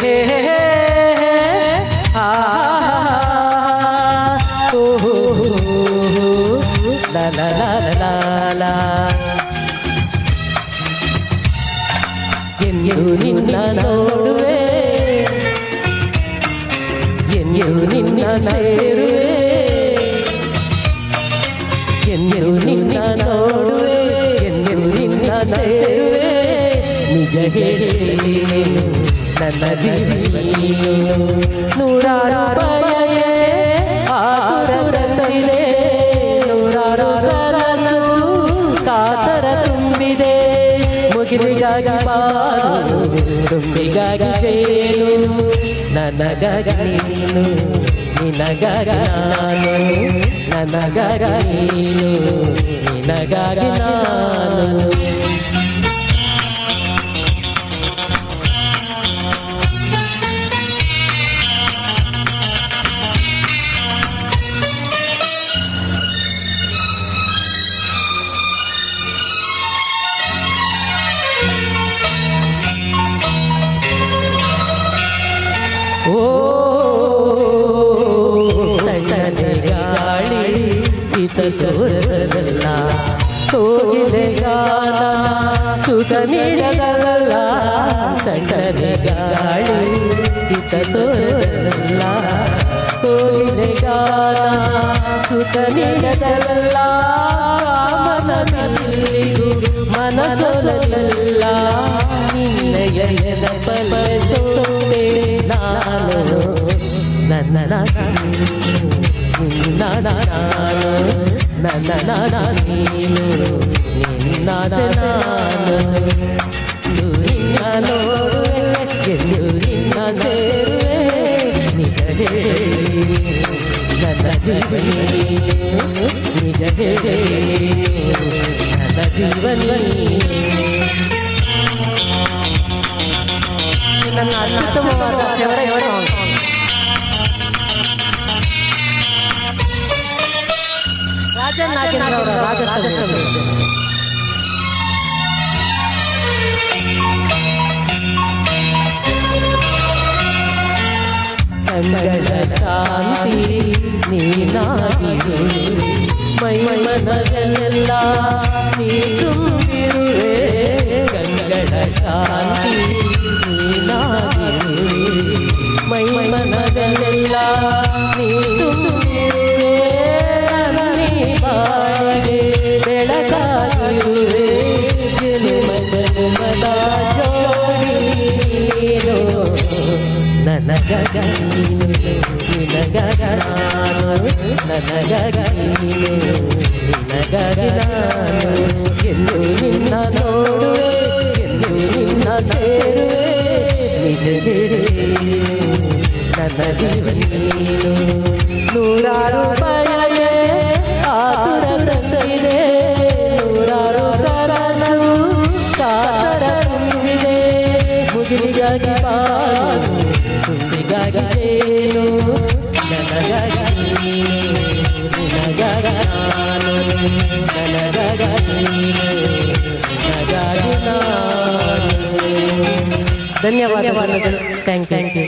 ಹೇ ಹೇ ಆ ಓಹೋ ಲಾ ಲಾ ಲಾ ಲಾ ಲಾ ಎಂದು ನಿನ್ನ ನೋಡುವೆ ಎಂದು ನಿನ್ನ ಸೇರುವೆ ಎಂದು ನಿನ್ನ ನೋಡುವೆ ಎಂದು ನಿನ್ನ ಸೇರುವೆ ನಿಜ ಹೇಳೇನು ನನ್ನ ಜೀವನೀನು ನೂರಾರು ಬಯಕೆ ಆತುರವಿದೆ ನೂರಾರು ಕನಸು ಕಾತರ ತುಂಬಿದೆ ಮುಗಿಲಿಗಾಗಿ ಬಾಳು ತುಂಬಿಗಾಗಿ ಬೇನು ನನಗಾಗಿ ನೀನು ನಿನಗಾಗಿ ನಾನು ನನಗಾಗಿ ನೀನು ನಿನಗಾಗಿ ನಾನು ಓ ತಣ್ಣನೆ ಗಾಳಿ ಹಿತ ತೋರದಲ್ಲ ಕೋಗಿಲೆ ಗಾನ ಸುಖ ನೀಡದಲ್ಲ ತಣ್ಣನೆ ಗಾಳಿ ಹಿತ ತೋರದಲ್ಲ ಕೋಗಿಲೆ ಗಾನ ಸುಖ ನೀಡದಲ್ಲ ಮನದಲ್ಲಿಗೂ ಮನಸೊಲಲ್ಲ ನಿನ್ನಯ ಬಲಸೋತೆ ನಾನು ನನ್ನ ನನ್ನ ನೀನು ನಿನ್ನ ನಾನು ನಿನ್ನ ನೋಡುವೆ ಎಂದು ನಿನ್ನ ಸೇರುವೆ ನಿಜ ಹೇಳಿ ನನ್ನ ಜೀವನೀನು ನಿಜ ಹೇಳಿ ನನ್ನ ಜೀವನೀನು ನನ್ನ ಅತ್ಯುತ್ತಮವಾದ ಫೇವರೇಟ್ ಸಾಂಗ್ ರಾಜನ್ ನಾಗೇಂದ್ರ ಅವರ ರಾಜಸ್ಥಾನ ಕಂಗಳ ಕಾಂತಿ ನೀನಾಗಿರು ಮೈ ಮನದಲ್ಲೆಲ್ಲ ನೀ ತುಂಬಿರುವೆ ಕಂಗಳ ಕಾಂತಿ ನೀನಾಗಿರು ಮೈ ಮನದಲ್ಲೆಲ್ಲ ನೀ ತುಂಬಿರುವೆ ನೀ ಬಾಯಿಗೆ ಬೆಳಕಾಗಿರುವೆ ಜನುಮದ ಜೋಡಿ ನೀನು ನನಗಗ ನೀನು ನಿನಗಗ ನಾನು ನನಗಗ ನೀನು ನಿನಗಗ ನಾನು ಎಂದು ನಿನ್ನ ನೋಡುವೆ ಎಂದು ನಿನ್ನ ಸೇರುವೆ ನಿಜ ಹೇಳಿ ನನ್ನ ಜೀವನೀನು ನೂರಾರು ಬಯಕೆ ಆತುರವಿದೆ ನೂರಾರು ಕನಸು ಕಾತರ ತುಂಬಿದೆ ಮುಗಿಲಿಗಾಗಿ ಬಾಳು ತುಂಬಿಗಾಗಿ ಬೇನು ನನಗಾಗಿ ನೀನು ನಿನಗಾಗಿ ನಾನು ನನಗಾಗಿ ನೀನು ನಿನಗಾಗಿ ನಾನು ಧನ್ಯವಾದಗಳು ಥ್ಯಾಂಕ್ ಯು